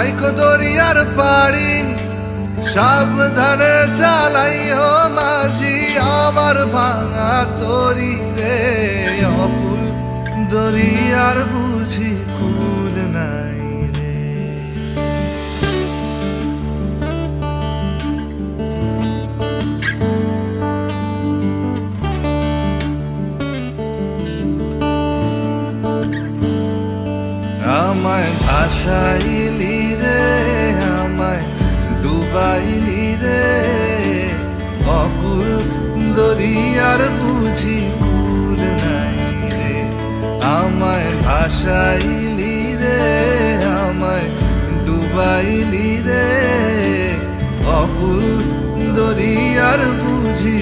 রাইকো দরিয়ার পাড়ি সাবধানে চালাইও মাঝি আমার ভাঙা তরি রে অকুল দরিয়ার বুঝি কুল নাই রে। আমায় ভাসাইলি রে আমায় ডুবাইলি রে অকুল দরিয়ার বুঝি কুল নাই রে। আমায় ভাসাইলি রে আমায় ডুবাইলি রে অকুল দরিয়ার বুঝি